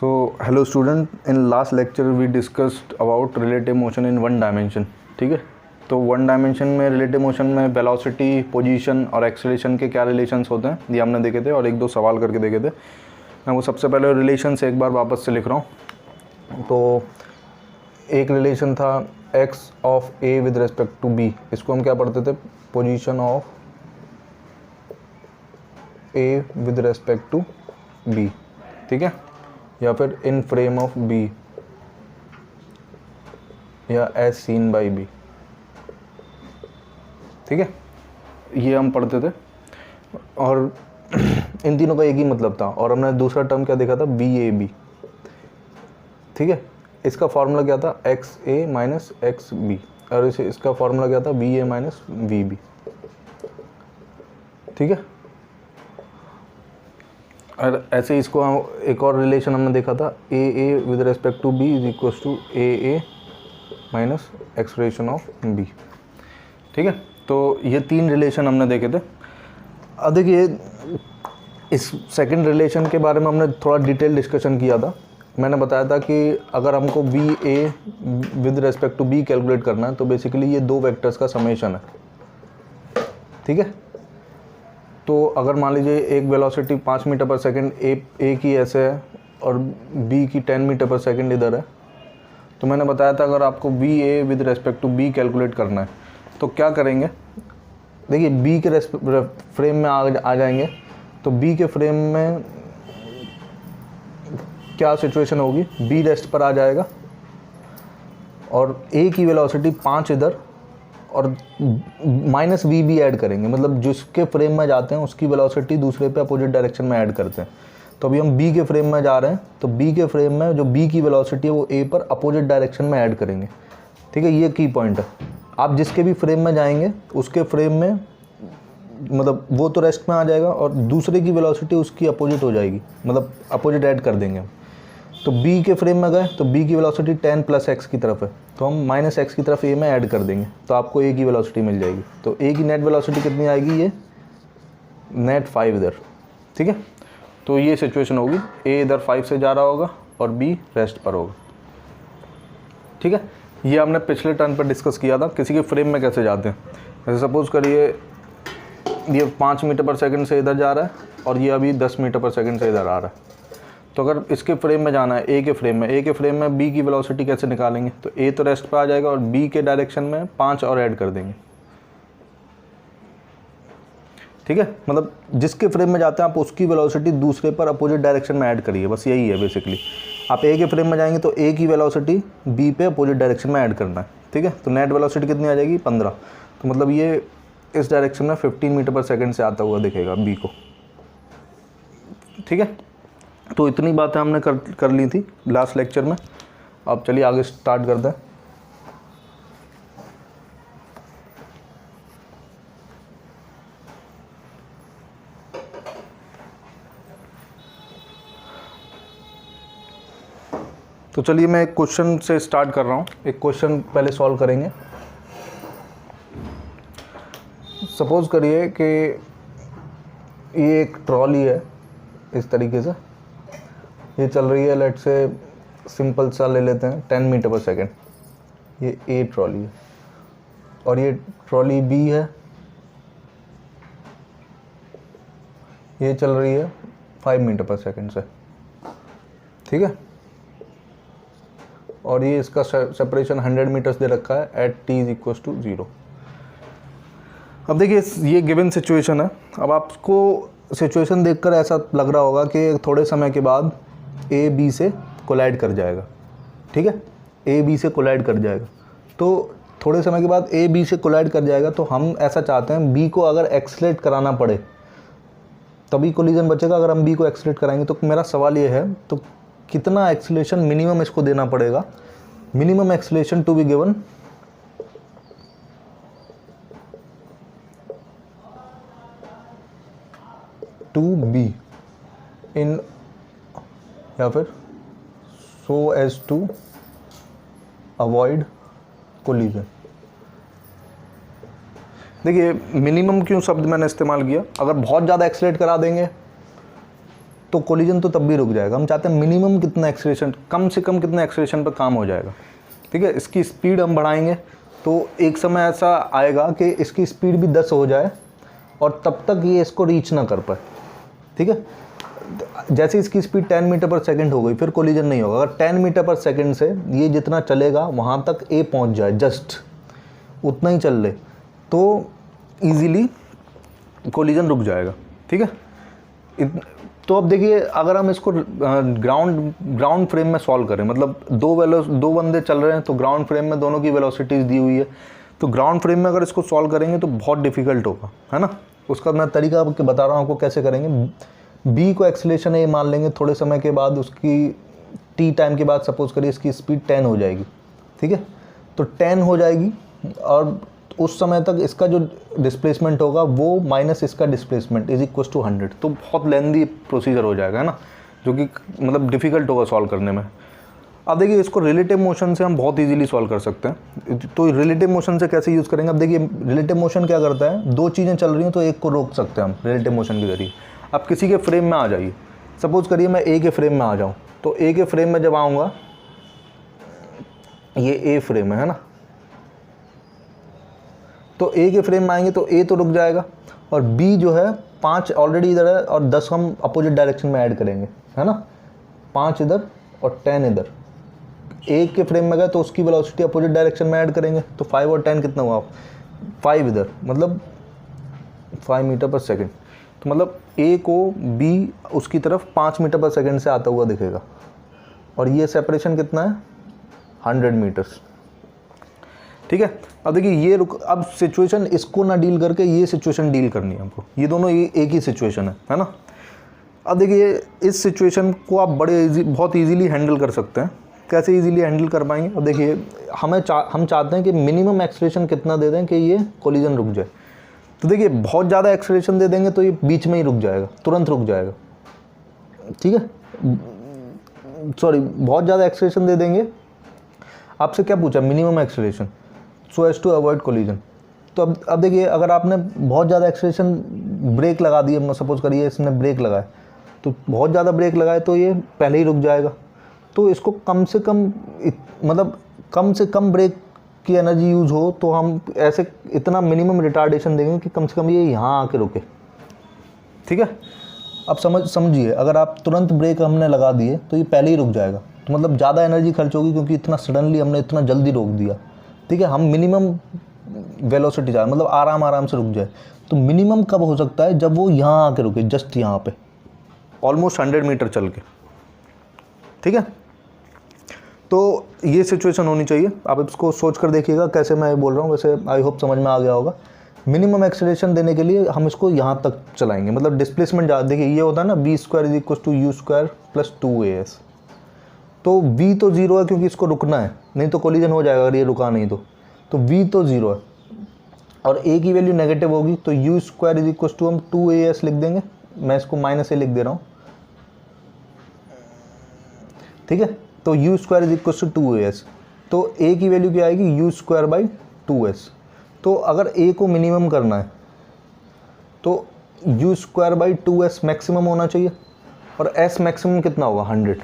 Hello student, in last lecture we discussed about relative motion in one dimension. ठीक है, तो one dimension में relative motion में velocity, position और acceleration के क्या रिलेशंस होते हैं ये हमने देखे थे और एक दो सवाल करके देखे थे। मैं वो सबसे पहले रिलेशन से एक बार वापस से लिख रहा हूँ। तो एक रिलेशन था X of A with respect to B, इसको हम क्या पढ़ते थे, position of A with respect to B. ठीक है, या फिर इन फ्रेम ऑफ बी या एज सीन बाई बी। ठीक है, ये हम पढ़ते थे और इन तीनों का एक ही मतलब था। और हमने दूसरा टर्म क्या देखा था, बी ए बी। ठीक है, इसका फॉर्मूला क्या था, X A minus X B, और इसका फॉर्मूला क्या था, B A minus V B. ठीक है, और ऐसे इसको एक और रिलेशन हमने देखा था, A A with respect to B is equal to A A minus expression of B. ठीक है, तो ये तीन रिलेशन हमने देखे थे। अब देखिए, इस सेकंड रिलेशन के बारे में हमने थोड़ा डिटेल डिस्कशन किया था। मैंने बताया था कि अगर हमको B A with respect to B calculate करना है तो बेसिकली ये दो वेक्टर्स का समेशन है। ठीक है, तो अगर मान लीजिए एक वेलोसिटी 5 मीटर पर सेकंड ए की ऐसे है और बी की 10 मीटर पर सेकंड इधर है, तो मैंने बताया था अगर आपको B A with respect to B calculate करना है तो क्या करेंगे। देखिए, बी के फ्रेम में आ जाएंगे, तो बी के फ्रेम में क्या सिचुएशन होगी, बी रेस्ट पर आ जाएगा और ए की वेलोसिटी 5 इधर और माइनस वी भी ऐड करेंगे, मतलब जिसके फ्रेम में जाते हैं उसकी वेलोसिटी दूसरे पे अपोजिट डायरेक्शन में ऐड करते हैं। तो अभी हम बी के फ्रेम में जा रहे हैं, तो बी के फ्रेम में जो बी की वेलोसिटी है वो ए पर अपोजिट डायरेक्शन में ऐड करेंगे। ठीक है, ये की पॉइंट है। आप जिसके भी फ्रेम में जाएंगे उसके फ्रेम में मतलब वो तो रेस्ट में आ जाएगा और दूसरे की वेलोसिटी उसकी अपोजिट हो जाएगी, मतलब अपोजिट ऐड कर देंगे हम। तो बी के फ्रेम में गए तो बी की वेलोसिटी 10 प्लस एक्स की तरफ है, तो हम माइनस एक्स की तरफ ए में ऐड कर देंगे, तो आपको ए की वेलोसिटी मिल जाएगी। तो ए की नेट वेलोसिटी कितनी आएगी, ये नेट 5 इधर। ठीक है, तो ये सिचुएशन होगी, ए इधर 5 से जा रहा होगा और बी रेस्ट पर होगा। ठीक है, ये हमने पिछले टर्न पर डिस्कस किया था किसी के फ्रेम में कैसे जाते हैं। जैसे सपोज करिए ये 5 मीटर पर सेकंड से इधर जा रहा है और ये अभी 10 मीटर पर सेकंड से इधर आ रहा है। तो अगर इसके फ्रेम में जाना है, ए के फ्रेम में बी की वेलोसिटी कैसे निकालेंगे, तो ए तो रेस्ट पे आ जाएगा और बी के डायरेक्शन में 5 और ऐड कर देंगे। ठीक है, मतलब जिसके फ्रेम में जाते हैं आप उसकी वेलोसिटी दूसरे पर अपोजिट डायरेक्शन में ऐड करिए, बस यही है बेसिकली। आप ए के फ्रेम में जाएंगे तो ए की वेलोसिटी बी पे अपोजिट डायरेक्शन में ऐड करना है। ठीक है, तो नेट वेलोसिटी कितनी आ जाएगी, 15। तो मतलब ये इस डायरेक्शन में 15 मीटर पर सेकेंड से आता हुआ दिखेगा बी को। ठीक है, तो इतनी बातें हमने कर ली थी लास्ट लेक्चर में। अब चलिए आगे स्टार्ट करते हैं। तो चलिए मैं एक क्वेश्चन से स्टार्ट कर रहा हूँ। एक क्वेश्चन पहले सॉल्व करेंगे। सपोज करिए कि ये एक ट्रॉली है, इस तरीके से ये चल रही है। लेट से सिंपल सा ले लेते हैं 10 मीटर पर सेकेंड। ये ए ट्रॉली है और ये ट्रॉली बी है, ये चल रही है 5 मीटर पर सेकेंड से। ठीक है, और ये इसका सेपरेशन 100 मीटर्स दे रखा है at T is equal to 0। अब देखिए, ये गिवन सिचुएशन है। अब आपको सिचुएशन देखकर ऐसा लग रहा होगा कि थोड़े समय के बाद ए बी से कोलाइड कर जाएगा। ठीक है, ए बी से कोलाइड कर जाएगा। तो थोड़े समय के बाद ए बी से कोलाइड कर जाएगा, तो हम ऐसा चाहते हैं बी को अगर एक्सलेट कराना पड़े तभी कोलिजन बचेगा। अगर हम बी को एक्सलेट कराएंगे तो मेरा सवाल ये है, तो कितना एक्सलेशन मिनिमम इसको देना पड़ेगा। Minimum acceleration to be given to B in या फिर so as to avoid collision. देखिए, मिनिमम क्यों शब्द मैंने इस्तेमाल किया, अगर बहुत ज़्यादा एक्सलेट करा देंगे तो कोलिजन तो तब भी रुक जाएगा। हम चाहते हैं मिनिमम कितना एक्सेलरेशन, कम से कम कितना एक्सेलरेशन पर काम हो जाएगा, ठीक है। इसकी स्पीड हम बढ़ाएंगे तो एक समय ऐसा आएगा कि इसकी स्पीड भी 10 हो जाए और तब तक ये इसको रीच ना कर पाए, ठीक है। जैसे इसकी स्पीड 10 मीटर पर सेकंड हो गई, फिर कोलिजन नहीं होगा। अगर 10 मीटर पर सेकंड से ये जितना चलेगा वहाँ तक ए पहुँच जाए, जस्ट उतना ही चल ले, तो ईज़िली कोलिजन रुक जाएगा, ठीक है। तो अब देखिए, अगर हम इसको ग्राउंड फ्रेम में सॉल्व करें, मतलब दो बंदे चल रहे हैं तो ग्राउंड फ्रेम में दोनों की वेलोसिटीज़ दी हुई है, तो ग्राउंड फ्रेम में अगर इसको सॉल्व करेंगे तो बहुत डिफ़िकल्ट होगा, है ना। उसका मैं तरीका बता रहा हूँ आपको कैसे करेंगे। बी को एक्सेलरेशन ए मान लेंगे, थोड़े समय के बाद उसकी टी टाइम के बाद सपोज़ करिए इसकी स्पीड 10 हो जाएगी, ठीक है। तो 10 हो जाएगी और उस समय तक इसका जो डिस्प्लेसमेंट होगा वो माइनस इसका डिस्प्लेसमेंट इज इक्वल टू 100। तो बहुत लेंदी प्रोसीजर हो जाएगा, है ना, जो कि मतलब डिफ़िकल्ट होगा सॉल्व करने में। अब देखिए, इसको रिलेटिव मोशन से हम बहुत इजीली सॉल्व कर सकते हैं। तो रिलेटिव मोशन से कैसे यूज़ करेंगे? अब देखिए, रिलेटिव मोशन क्या करता है, दो चीज़ें चल रही हैं तो एक को रोक सकते हैं हम रिलेटिव मोशन के जरिए। अब किसी के फ्रेम में आ जाइए, सपोज़ करिए मैं ए के फ्रेम में आ जाऊँ, तो ए के फ्रेम में जब आऊँगा, ये ए फ्रेम है ना, तो ए के फ्रेम में आएंगे तो ए तो रुक जाएगा और बी जो है 5 ऑलरेडी इधर है और 10 हम अपोजिट डायरेक्शन में ऐड करेंगे, है ना। 5 इधर और 10 इधर। ए के फ्रेम में गए तो उसकी वेलोसिटी अपोजिट डायरेक्शन में ऐड करेंगे, तो 5 और 10 कितना हुआ, 5 इधर, मतलब 5 मीटर पर सेकेंड। तो मतलब ए को बी उसकी तरफ 5 मीटर पर सेकेंड से आता हुआ दिखेगा और ये सेपरेशन कितना है, 100 मीटर्स, ठीक है। अब देखिए, ये अब सिचुएशन इसको ना डील करके ये सिचुएशन डील करनी है हमको। ये दोनों एक ही सिचुएशन है ना। अब देखिए, इस सिचुएशन को आप बहुत इजीली हैंडल कर सकते हैं। कैसे इजीली हैंडल कर पाएंगे? अब देखिए, हम चाहते हैं कि मिनिमम एक्सेलरेशन कितना दे दें कि ये कोलिजन रुक जाए। तो देखिए, बहुत ज़्यादा एक्सेलरेशन दे देंगे तो ये बीच में ही रुक जाएगा, तुरंत रुक जाएगा, ठीक है। सॉरी, बहुत ज़्यादा एक्सेलरेशन दे देंगे, आपसे क्या पूछा, minimum acceleration, so as to avoid collision. तो अब देखिए, अगर आपने बहुत ज़्यादा एक्सेलरेशन, ब्रेक लगा दिए, सपोज करिए इसने ब्रेक लगाए, तो बहुत ज़्यादा ब्रेक लगाए तो ये पहले ही रुक जाएगा। तो इसको कम से कम ब्रेक की एनर्जी यूज़ हो, तो हम ऐसे इतना मिनिमम रिटार्डेशन देंगे कि कम से कम ये यहाँ आके रुके, ठीक है। अब समझिए, अगर आप तुरंत ब्रेक हमने लगा दिए तो ये पहले ही रुक जाएगा, तो मतलब ज़्यादा एनर्जी खर्च होगी क्योंकि इतना सडनली हमने इतना जल्दी रोक दिया, ठीक है। हम मिनिमम वेलोसिटी चाह, मतलब आराम से रुक जाए। तो मिनिमम कब हो सकता है, जब वो यहाँ आके रुके, जस्ट यहाँ पे, ऑलमोस्ट 100 मीटर चल के, ठीक है। तो ये सिचुएशन होनी चाहिए। आप इसको सोच कर देखिएगा कैसे मैं बोल रहा हूँ, वैसे आई होप समझ में आ गया होगा। मिनिमम एक्सेलरेशन देने के लिए हम इसको यहाँ तक चलाएंगे, मतलब डिस्प्लेसमेंट ज़्यादा। देखिए, ये होता है ना, v² = u² + 2as। तो v तो 0 है क्योंकि इसको रुकना है, नहीं तो कोलिजन हो जाएगा अगर ये रुका नहीं तो v तो 0 है और a की वैल्यू नेगेटिव होगी, तो u² = हम 2as लिख देंगे। मैं इसको -a लिख दे रहा हूँ, ठीक है। तो u² = 2as, तो a की वैल्यू क्या आएगी, u² / 2s। तो अगर a को मिनिमम करना है तो u² / 2s मैक्सिमम होना चाहिए और s मैक्सिमम कितना होगा, 100।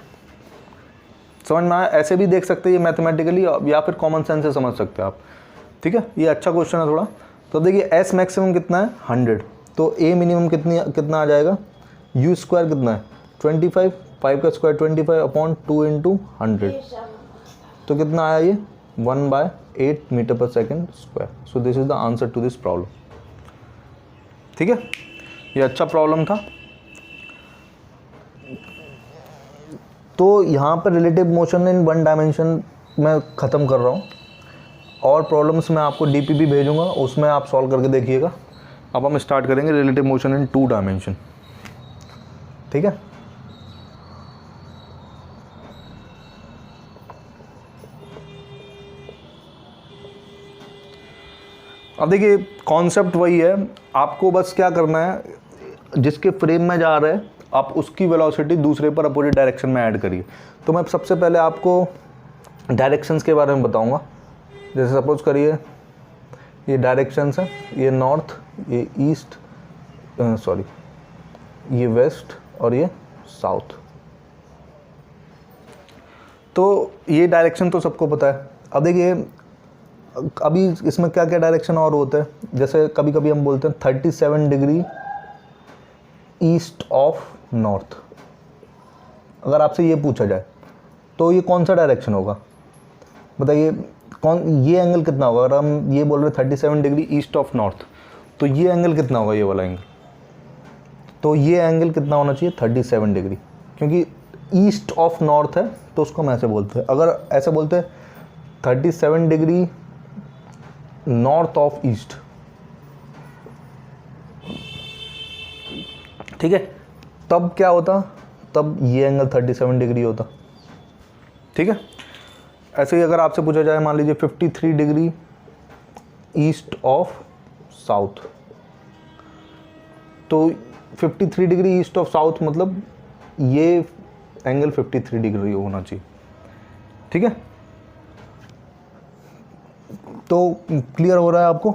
समझ में आया? ऐसे भी देख सकते हैं ये मैथमेटिकली, या फिर कॉमन सेंस से समझ सकते हैं आप, ठीक है। ये अच्छा क्वेश्चन है थोड़ा। तो देखिए, s मैक्सिमम कितना है, 100। तो a मिनिमम कितना आ जाएगा, u² कितना है, 25, 5 का स्क्वायर 25/2 × 100, तो कितना आया ये, 1/8 मीटर पर second square. So this is the answer to this problem, ठीक है। ये अच्छा प्रॉब्लम था। तो यहाँ पर रिलेटिव मोशन इन 1 डायमेंशन मैं ख़त्म कर रहा हूँ, और प्रॉब्लम्स मैं आपको डीपीपी भेजूँगा, उसमें आप सॉल्व करके देखिएगा। अब हम स्टार्ट करेंगे रिलेटिव मोशन इन 2 डायमेंशन, ठीक है। अब देखिए, कॉन्सेप्ट वही है, आपको बस क्या करना है, जिसके फ्रेम में जा रहे हैं आप उसकी वेलोसिटी दूसरे पर अपोजिट डायरेक्शन में ऐड करिए। तो मैं सबसे पहले आपको डायरेक्शंस के बारे में बताऊंगा। जैसे सपोज करिए ये डायरेक्शंस हैं, ये नॉर्थ, ये ईस्ट, ये वेस्ट और ये साउथ। तो ये डायरेक्शन तो सबको पता है। अब देखिए अभी इसमें क्या क्या डायरेक्शन और होता है, जैसे कभी कभी हम बोलते हैं 37 डिग्री ईस्ट ऑफ नॉर्थ। अगर आपसे ये पूछा जाए तो ये कौन सा डायरेक्शन होगा, बताइए कौन, ये एंगल कितना होगा? अगर हम ये बोल रहे 37 डिग्री ईस्ट ऑफ नॉर्थ, तो ये एंगल कितना होगा, ये वाला एंगल? तो ये एंगल कितना होना चाहिए? 37 डिग्री, क्योंकि ईस्ट ऑफ नॉर्थ है तो उसको हम ऐसे बोलते हैं। अगर ऐसे बोलते हैं 37 डिग्री नॉर्थ ऑफ ईस्ट, ठीक है, तब क्या होता? तब ये एंगल 37 डिग्री होता, ठीक है। ऐसे ही अगर आपसे पूछा जाए मान लीजिए 53 डिग्री ईस्ट ऑफ साउथ, तो 53 डिग्री ईस्ट ऑफ साउथ मतलब ये एंगल 53 डिग्री होना चाहिए, ठीक है। तो क्लियर हो रहा है आपको?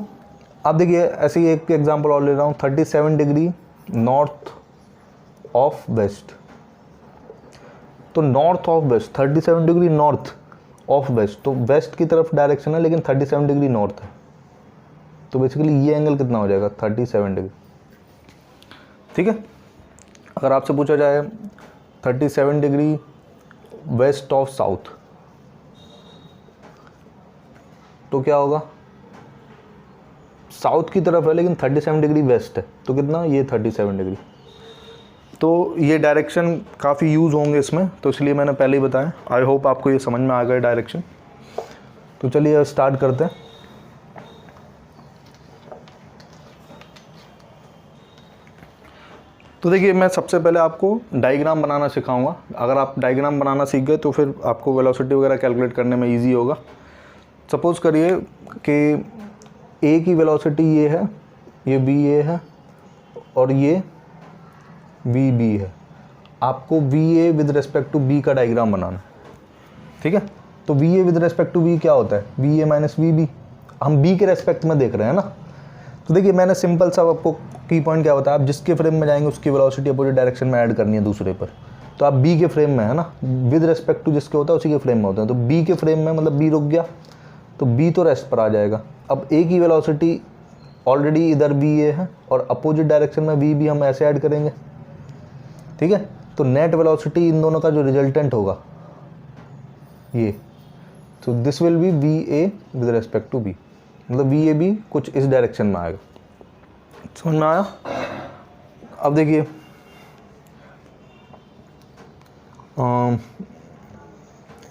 आप देखिए ऐसे ही एक एग्जांपल और ले रहा हूँ, 37 डिग्री नॉर्थ ऑफ वेस्ट। तो north of west, 37 degree north of west, तो वेस्ट की तरफ डायरेक्शन है लेकिन 37 डिग्री नॉर्थ है, तो बेसिकली ये एंगल कितना हो जाएगा? 37 डिग्री, ठीक है। अगर आपसे पूछा जाए 37 डिग्री वेस्ट ऑफ साउथ, तो क्या होगा? साउथ की तरफ है लेकिन 37 डिग्री वेस्ट है, तो कितना? ये 37 डिग्री। तो ये डायरेक्शन काफ़ी यूज़ होंगे इसमें, तो इसलिए मैंने पहले ही बताया। आई होप आपको ये समझ में आ गया डायरेक्शन। तो चलिए स्टार्ट करते हैं। तो देखिए मैं सबसे पहले आपको डायग्राम बनाना सिखाऊंगा। अगर आप डायग्राम बनाना सीख गए तो फिर आपको वेलोसिटी वगैरह कैलकुलेट करने में ईजी होगा। सपोज़ करिए कि ए की वेलोसिटी ये है, ये बी ए है और ये वी बी है। आपको V A with respect to B का डायग्राम बनाना है, ठीक है। तो V A with respect to B क्या होता है? V A minus V B. हम बी के रेस्पेक्ट में देख रहे हैं ना। तो देखिए मैंने सिंपल सा आपको की पॉइंट क्या बताया, आप जिसके फ्रेम में जाएंगे उसकी वेलोसिटी अपोजिट डायरेक्शन में ऐड करनी है दूसरे पर। तो आप बी के फ्रेम में है ना, विद रिस्पेक्ट टू जिसके होता है उसी के फ्रेम में होता है। तो बी के फ्रेम में मतलब बी रुक गया तो बी तो रेस्ट पर आ जाएगा। अब ए की वेलोसिटी ऑलरेडी इधर बी ए है और अपोजिट डायरेक्शन में वी बी हम ऐसे ऐड करेंगे, ठीक है। तो नेट वेलोसिटी इन दोनों का जो रिजल्टेंट होगा ये, तो this will be V A with respect to B, मतलब वी ए बी कुछ इस डायरेक्शन में आएगा। समझ में आया? अब देखिए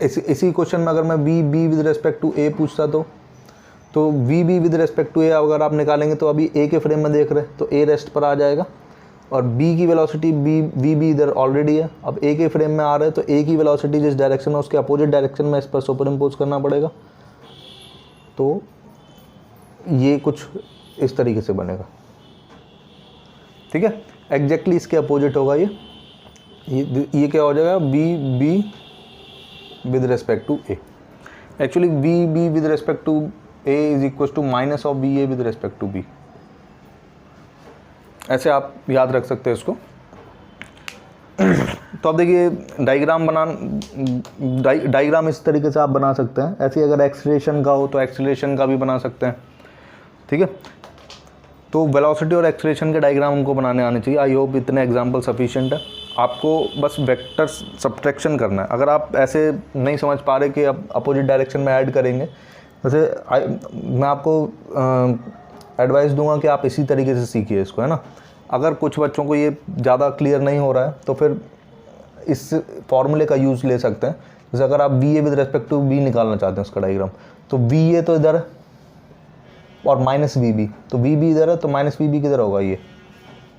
इसी क्वेश्चन में अगर मैं V B with respect to A पूछता तो V B with respect to A अगर आप निकालेंगे तो अभी ए के फ्रेम में देख रहे हैं तो ए रेस्ट पर आ जाएगा और बी की वेलोसिटी वी बी इधर ऑलरेडी है। अब ए के फ्रेम में आ रहे हैं तो ए की वेलोसिटी जिस डायरेक्शन में उसके अपोजिट डायरेक्शन में इस पर सुपर इम्पोज करना पड़ेगा। तो ये कुछ इस तरीके से बनेगा, ठीक है। एग्जैक्टली इसके अपोजिट होगा ये क्या हो जाएगा? B B with respect to A. Actually V B with respect to A is equal to minus of B A with respect to B. ऐसे आप याद रख सकते हैं इसको। तो अब देखिए डायग्राम इस तरीके से आप बना सकते हैं। ऐसे अगर एक्सीलरेशन का हो तो एक्सीलरेशन का भी बना सकते हैं, ठीक है। तो वेलोसिटी और एक्सीलरेशन के डायग्राम हमको बनाने आने चाहिए। आई होप इतने एग्जांपल सफिशिएंट है। आपको बस वेक्टर सब्ट्रैक्शन करना है। अगर आप ऐसे नहीं समझ पा रहे कि आप अपोजिट डायरेक्शन में ऐड करेंगे, वैसे मैं आपको एडवाइस दूंगा कि आप इसी तरीके से सीखिए इसको, है ना। अगर कुछ बच्चों को ये ज़्यादा क्लियर नहीं हो रहा है तो फिर इस फॉर्मूले का यूज़ ले सकते हैं। जैसे अगर आप V A with respect to B निकालना चाहते हैं उसका डायग्राम, तो वी ए तो इधर है और माइनस वी बी, तो वी बी इधर है तो माइनस वी बी किधर होगा? ये,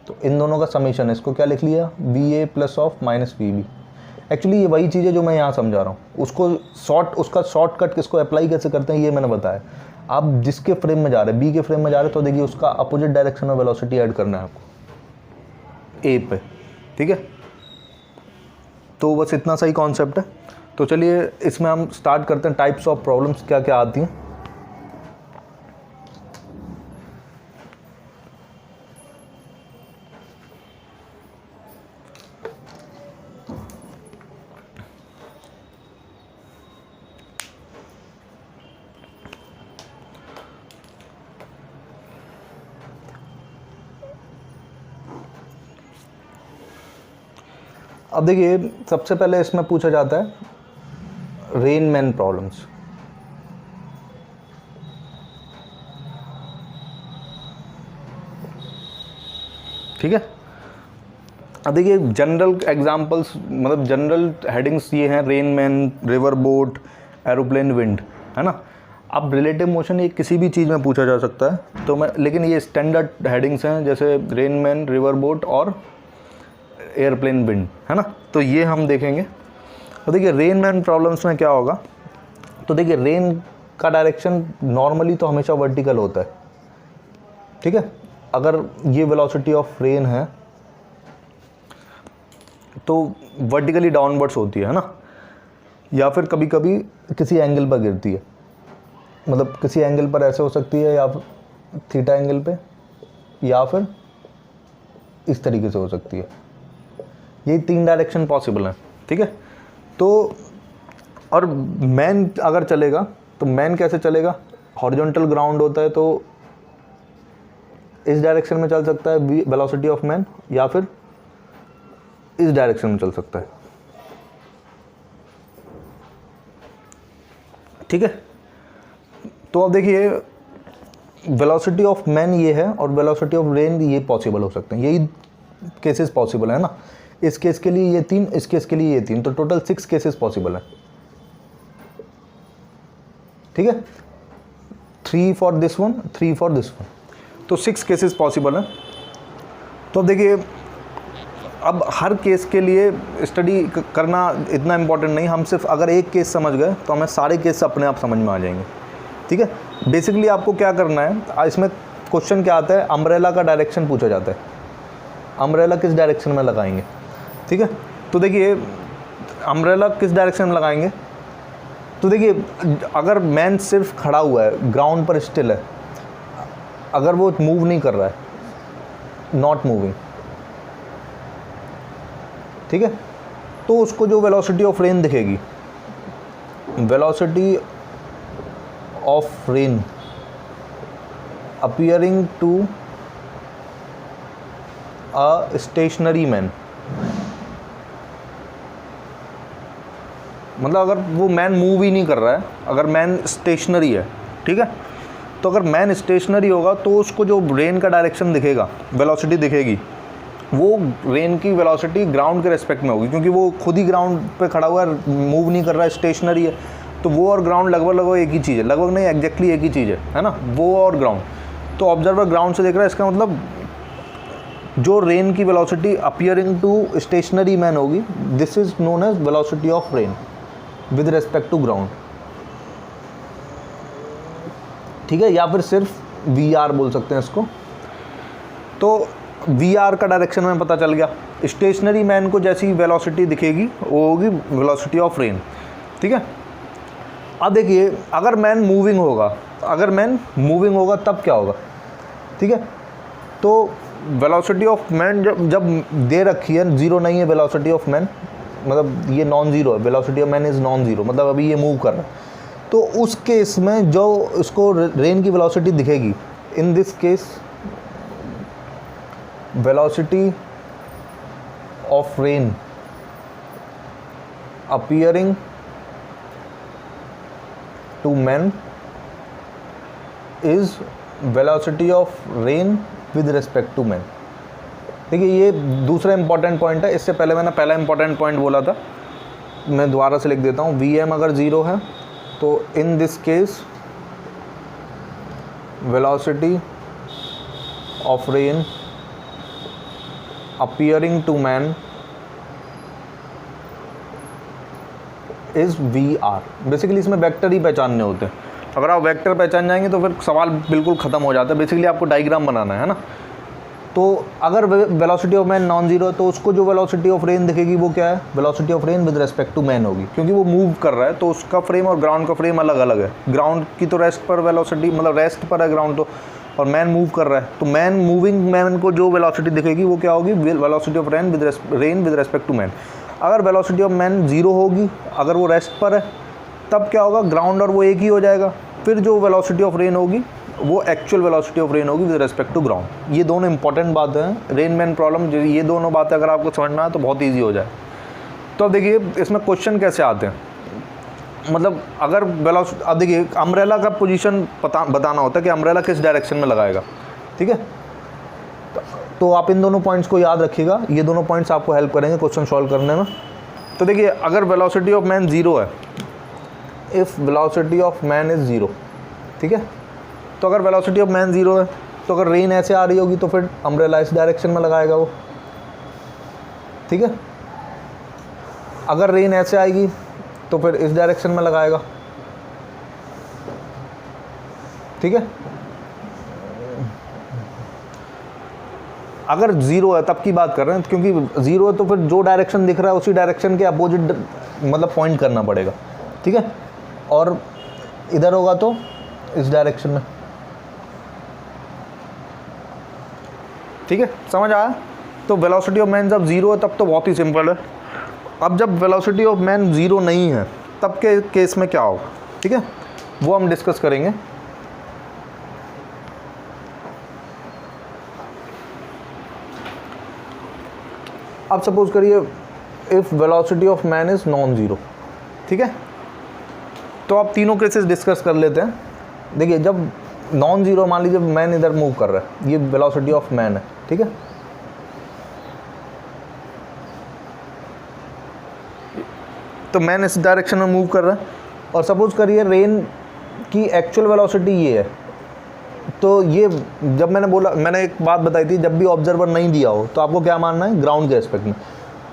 तो इन दोनों का समीशन है। इसको क्या लिख लिया? V A plus of minus V B. Actually ये वही चीज़ है जो मैं यहाँ समझा रहा हूँ। उसका शॉर्टकट किसको अप्लाई कैसे करते हैं ये मैंने बताया। आप जिसके फ्रेम में जा रहे हैं, बी के फ्रेम में जा रहे हैं, तो देखिए उसका अपोजिट डायरेक्शन में वेलोसिटी ऐड करना है आपको ए पे, ठीक है। तो बस इतना सही कॉन्सेप्ट है। तो चलिए इसमें हम स्टार्ट करते हैं। टाइप्स ऑफ प्रॉब्लम्स क्या क्या आती हैं। अब देखिए सबसे पहले इसमें पूछा जाता है रेन मैन प्रॉब्लम्स। ठीक है, अब देखिए जनरल एग्जांपल्स मतलब जनरल हेडिंग्स ये हैं, rain man, river boat, aeroplane, wind, है ना। अब रिलेटिव मोशन ये किसी भी चीज़ में पूछा जा सकता है, तो मैं लेकिन ये स्टैंडर्ड हेडिंग्स हैं जैसे रेन मैन, रिवर बोट और एयरप्लेन, विंड, है ना। तो ये हम देखेंगे। तो देखिए रेन मैन प्रॉब्लम्स में क्या होगा, तो देखिए रेन का डायरेक्शन नॉर्मली तो हमेशा वर्टिकल होता है। ठीक है, अगर ये वेलोसिटी ऑफ रेन है तो वर्टिकली डाउनवर्ड्स होती है ना, या फिर कभी कभी किसी एंगल पर गिरती है, मतलब किसी एंगल पर ऐसे हो सकती है या थीटा एंगल पे, या फिर इस तरीके से हो सकती है। ये 3 डायरेक्शन पॉसिबल हैं। ठीक है, तो और मैन अगर चलेगा तो मैन कैसे चलेगा, हॉरिजॉन्टल ग्राउंड होता है तो इस डायरेक्शन में चल सकता है वेलोसिटी ऑफ मैन, या फिर इस डायरेक्शन में चल सकता है। ठीक है, तो अब देखिए वेलोसिटी ऑफ मैन ये है और वेलोसिटी ऑफ रेन ये पॉसिबल हो सकते हैं, यही केसेस पॉसिबल है ना। इस केस के लिए ये 3, इस केस के लिए ये 3, तो टोटल 6 केसेस पॉसिबल है। ठीक है, 3 for this one, 3 for this one, तो 6 केसेस पॉसिबल हैं। तो अब देखिए अब हर केस के लिए स्टडी करना इतना इम्पोर्टेंट नहीं, हम सिर्फ अगर एक केस समझ गए तो हमें सारे केस अपने आप समझ में आ जाएंगे। ठीक है, बेसिकली आपको क्या करना है, इसमें क्वेश्चन क्या आता है, अम्ब्रेला का डायरेक्शन पूछा जाता है, अम्ब्रेला किस डायरेक्शन में लगाएंगे। ठीक है, तो देखिए अम्ब्रेला किस डायरेक्शन में लगाएंगे, तो देखिए अगर मैन सिर्फ खड़ा हुआ है, ग्राउंड पर स्टिल है, अगर वो मूव नहीं कर रहा है, नॉट मूविंग, ठीक है, तो उसको जो वेलोसिटी ऑफ रेन दिखेगी, velocity of rain appearing to a stationary man, मतलब अगर वो मैन मूव ही नहीं कर रहा है, अगर मैन स्टेशनरी है, ठीक है, तो अगर मैन स्टेशनरी होगा तो उसको जो रेन का डायरेक्शन दिखेगा, वेलोसिटी दिखेगी, वो रेन की वेलोसिटी ग्राउंड के रेस्पेक्ट में होगी, क्योंकि वो खुद ही ग्राउंड पे खड़ा हुआ है, मूव नहीं कर रहा है, स्टेशनरी है, तो वो और ग्राउंड लगभग एक ही चीज़ है, लगभग नहीं एग्जैक्टली एक ही चीज़ है ना, वो और ग्राउंड। तो ऑब्जर्वर ग्राउंड से देख रहा है, इसका मतलब जो रेन की velocity appearing to stationary man होगी, this is known as velocity of rain with respect to ground. ठीक है, या फिर सिर्फ VR बोल सकते हैं इसको। तो VR का डायरेक्शन में पता चल गया, स्टेशनरी मैन को जैसी वेलोसिटी दिखेगी वो होगी वेलोसिटी ऑफ रेन। ठीक है, अब देखिए अगर मैन मूविंग होगा, अगर मैन मूविंग होगा तब क्या होगा। ठीक है, तो वेलोसिटी ऑफ मैन जब दे रखी है, जीरो नहीं है वेलोसिटी ऑफ मैन, मतलब ये नॉन ज़ीरो है, velocity of man is non zero, मतलब अभी ये मूव कर रहा है, तो उस केस में जो उसको रेन की वेलोसिटी दिखेगी, in this case velocity of rain appearing to man is velocity of rain with respect to man. देखिए ये दूसरा इंपॉर्टेंट पॉइंट है, इससे पहले मैंने पहला इंपॉर्टेंट पॉइंट बोला था, मैं दोबारा से लिख देता हूँ। Vm अगर ज़ीरो है तो in this case velocity of rain appearing to man is VR। Basically इसमें वेक्टर ही पहचानने होते हैं, अगर आप वेक्टर पहचान जाएंगे तो फिर सवाल बिल्कुल ख़त्म हो जाता है। बेसिकली आपको डायग्राम बनाना है ना, तो अगर velocity of man non zero है तो उसको जो वेलोसिटी ऑफ रेन दिखेगी वो क्या है, velocity of rain with respect to man होगी, क्योंकि वो मूव कर रहा है तो उसका फ्रेम और ग्राउंड का फ्रेम अलग अलग है। ग्राउंड की तो रेस्ट पर वेलोसिटी, मतलब रेस्ट पर है ग्राउंड तो, और मैन मूव कर रहा है, तो मैन मूविंग मैन को जो वेलोसिटी दिखेगी वो क्या होगी, velocity of rain with respect to man. अगर वेलोसिटी ऑफ मैन जीरो होगी, अगर वो रेस्ट पर है, तब क्या होगा, ग्राउंड और वो एक ही हो जाएगा, फिर जो वेलोसिटी ऑफ रेन होगी वो एक्चुअल वेलोसिटी ऑफ रेन होगी विद रिस्पेक्ट टू ग्राउंड। ये दोनों इंपॉर्टेंट बातें हैं, रेन मैन प्रॉब्लम, ये दोनों बातें अगर आपको समझना है तो बहुत ईजी हो जाए। तो अब देखिए इसमें क्वेश्चन कैसे आते हैं, मतलब अगर वेलोसिटी, अब देखिए अम्ब्रेला का पोजीशन बताना होता है कि अम्ब्रेला किस डायरेक्शन में लगाएगा, ठीक है। तो आप इन दोनों पॉइंट्स को याद रखिएगा, ये दोनों पॉइंट्स आपको हेल्प करेंगे क्वेश्चन सॉल्व करने में। तो देखिए अगर वेलोसिटी ऑफ मैन 0 है, if velocity of man is 0, ठीक है, तो अगर वेलोसिटी ऑफ मैन 0 है तो अगर रेन ऐसे आ रही होगी तो फिर अम्ब्रेला इस डायरेक्शन में लगाएगा वो, ठीक है। अगर रेन ऐसे आएगी तो फिर इस डायरेक्शन में लगाएगा, ठीक है। अगर 0 है तब की बात कर रहे हैं, क्योंकि 0 है तो फिर जो डायरेक्शन दिख रहा है उसी डायरेक्शन के अपोजिट मतलब पॉइंट करना पड़ेगा, ठीक है। और इधर होगा तो इस डायरेक्शन में, ठीक है, समझ आया। तो वेलोसिटी ऑफ मैन जब 0 है तब तो बहुत ही सिंपल है। अब जब वेलोसिटी ऑफ मैन 0 नहीं है तब के केस में क्या होगा, ठीक है, वो हम डिस्कस करेंगे। अब सपोज करिए if velocity of man is non zero, ठीक है, तो आप तीनों केसेस डिस्कस कर लेते हैं। देखिए जब नॉन ज़ीरो, मान लीजिए मैन इधर मूव कर रहा है, ये वेलोसिटी ऑफ मैन है, ठीक है, तो मैन इस डायरेक्शन में मूव कर रहा है। और सपोज करिए रेन की एक्चुअल वेलोसिटी ये है, तो ये जब मैंने एक बात बताई थी, जब भी ऑब्जर्वर नहीं दिया हो तो आपको क्या मानना है, ग्राउंड के रेस्पेक्ट में।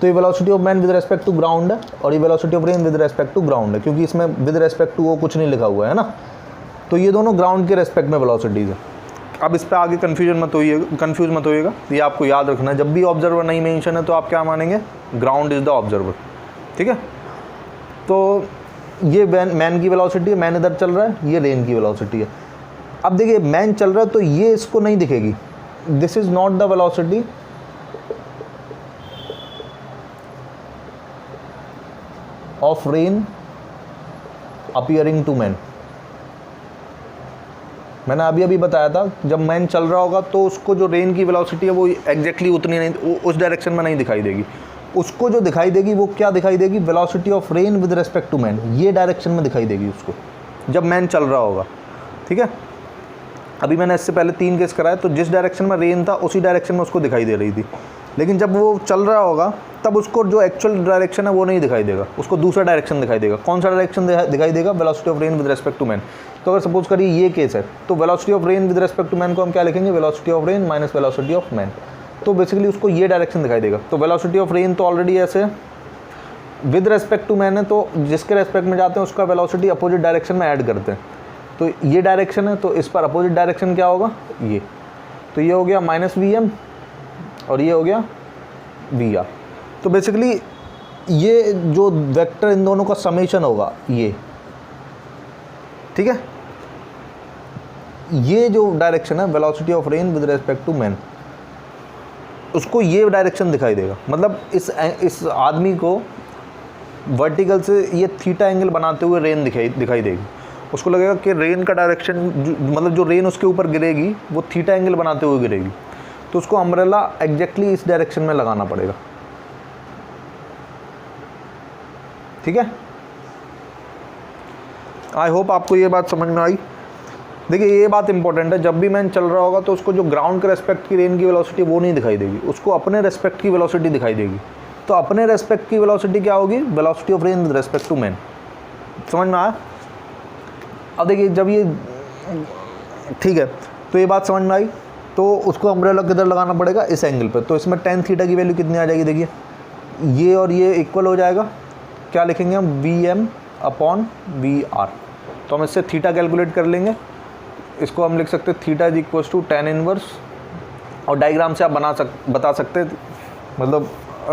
तो ये velocity of man with respect to ground है और ये velocity of rain with respect to ground है, क्योंकि इसमें विद रेस्पेक्ट टू वो कुछ नहीं लिखा हुआ है ना, तो ये दोनों ग्राउंड के रेस्पेक्ट में वेलोसिटीज़ है। अब इस पर आगे कंफ्यूज मत होइएगा, ये आपको याद रखना है, जब भी ऑब्जर्वर नहीं मेंशन है तो आप क्या मानेंगे, ग्राउंड इज़ द ऑब्जर्वर, ठीक है। तो ये मैन की वेलोसिटी है, मैन इधर चल रहा है, ये रेन की वेलोसिटी है। अब देखिए मैन चल रहा है तो ये इसको नहीं दिखेगी, this is not the velocity of rain appearing to man. मैंने अभी बताया था जब मैन चल रहा होगा तो उसको जो रेन की वेलोसिटी है वो एग्जैक्टली उतनी नहीं, उस डायरेक्शन में नहीं दिखाई देगी, उसको जो दिखाई देगी वो क्या दिखाई देगी, velocity of rain with respect to man, ये डायरेक्शन में दिखाई देगी उसको जब मैन चल रहा होगा, ठीक है। अभी मैंने इससे पहले 3 केस कराए, तो जिस डायरेक्शन में रेन था उसी डायरेक्शन में उसको दिखाई दे रही थी, लेकिन जब वो चल रहा होगा तब उसको जो एक्चुअल डायरेक्शन है वो नहीं दिखाई देगा, उसको दूसरा डायरेक्शन दिखाई देगा। कौन सा डायरेक्शन दिखाई देगा, velocity of rain with respect to man. तो अगर सपोज करिए ये केस है तो velocity of rain with respect to man को हम क्या लिखेंगे, velocity of rain minus velocity of man. तो बेसिकली उसको ये डायरेक्शन दिखाई देगा। तो वेलोसिटी ऑफ रेन तो ऑलरेडी ऐसे विद रेस्पेक्ट टू मैन है, तो जिसके रेस्पेक्ट में जाते हैं उसका वेलोसिटी अपोजिट डायरेक्शन में ऐड करते हैं। तो ये डायरेक्शन है तो इस पर अपोजिट डायरेक्शन क्या होगा, ये, तो ये हो गया माइनस VM और ये हो गया VR। तो बेसिकली ये जो वेक्टर इन दोनों का समेशन होगा ये, ठीक है, ये जो डायरेक्शन है velocity of rain with respect to man, उसको ये डायरेक्शन दिखाई देगा। मतलब इस आदमी को वर्टिकल से ये थीटा एंगल बनाते हुए रेन दिखाई देगी, उसको लगेगा कि रेन का डायरेक्शन मतलब जो रेन उसके ऊपर गिरेगी वो थीटा एंगल बनाते हुए गिरेगी, तो उसको अम्ब्रेला एग्जैक्टली इस डायरेक्शन में लगाना पड़ेगा, ठीक है। आई होप आपको ये बात समझ में आई। देखिए ये बात इंपॉर्टेंट है, जब भी मैन चल रहा होगा तो उसको जो ग्राउंड के रेस्पेक्ट की रेन की वेलोसिटी वो नहीं दिखाई देगी, उसको अपने रेस्पेक्ट की वेलोसिटी दिखाई देगी। तो अपने रेस्पेक्ट की वेलोसिटी क्या होगी, velocity of rain with respect to man. समझ में आया। अब देखिए जब ये ठीक है, तो ये बात समझ में आई, तो उसको अम्ब्रेला किधर लगाना पड़ेगा, इस एंगल पर। तो इसमें tan थीटा की वैल्यू कितनी आ जाएगी, देखिए ये और ये इक्वल हो जाएगा, क्या लिखेंगे हम, VM/VR। तो हम इससे थीटा कैलकुलेट कर लेंगे, इसको हम लिख सकते हैं theta is equal to tan inverse, और डायग्राम से आप बता सकते, मतलब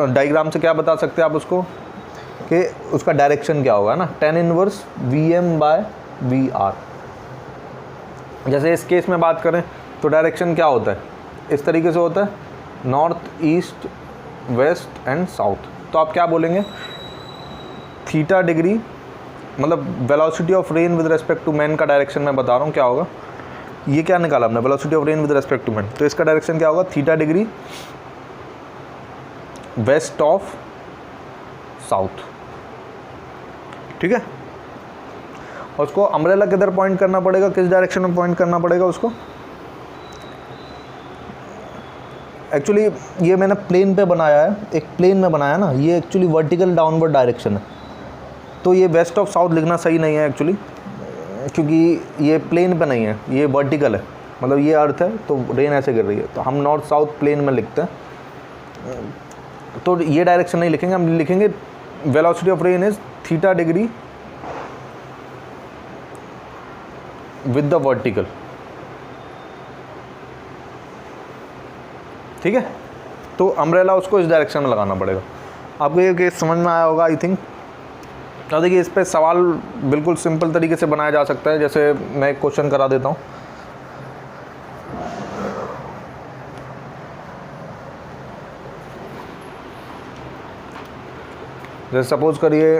डायग्राम से क्या बता सकते हैं आप उसको कि उसका डायरेक्शन क्या होगा ना, tan इनवर्स VM/VR। जैसे इस केस में बात करें तो डायरेक्शन क्या होता है, इस तरीके से होता है, north, east, west and south. तो आप क्या बोलेंगे, थीटा डिग्री, मतलब velocity of rain with respect to man का डायरेक्शन मैं बता रहा हूँ क्या होगा। ये क्या निकाला हमने, velocity of rain with respect to man, तो इसका डायरेक्शन क्या होगा, theta degree west of south, ठीक है। और उसको अम्ब्रेला किधर पॉइंट करना पड़ेगा, किस डायरेक्शन में पॉइंट करना पड़ेगा उसको? एक्चुअली ये मैंने प्लेन पे बनाया है, एक प्लेन में बनाया ना, ये एक्चुअली वर्टिकल डाउनवर्ड डायरेक्शन है, तो ये वेस्ट ऑफ साउथ लिखना सही नहीं है एक्चुअली, क्योंकि ये प्लेन पे नहीं है, ये वर्टिकल है, मतलब ये अर्थ है तो रेन ऐसे गिर रही है, तो हम नॉर्थ साउथ प्लेन में लिखते हैं, तो ये डायरेक्शन नहीं लिखेंगे, हम लिखेंगे velocity of rain is theta degree with the vertical, ठीक है। तो अम्ब्रेला उसको इस डायरेक्शन में लगाना पड़ेगा। आपको ये केस समझ में आया होगा आई थिंक। तो देखिए इस पे सवाल बिल्कुल सिंपल तरीके से बनाया जा सकता है, जैसे मैं एक क्वेश्चन करा देता हूँ। जैसे सपोज करिए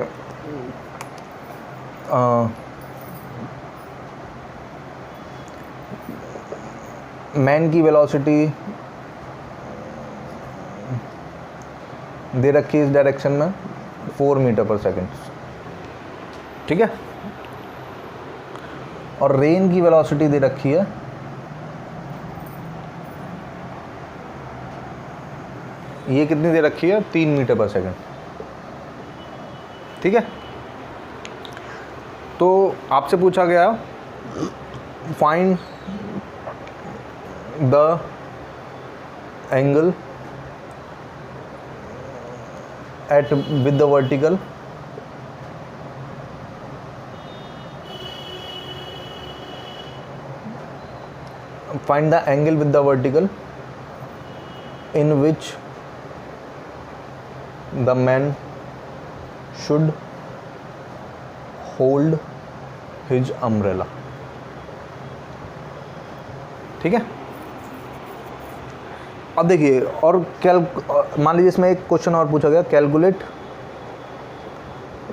मैन की वेलोसिटी दे रखी है इस डायरेक्शन में 4 मीटर पर सेकेंड, ठीक है। और रेन की वेलोसिटी दे रखी है ये कितनी दे रखी है, 3 मीटर पर सेकेंड, ठीक है। तो आपसे पूछा गया find the angle at with the vertical find the angle with the vertical in which the man should hold his umbrella, ठीक है। अब देखिए और मान लीजिए इसमें एक क्वेश्चन और पूछा गया, calculate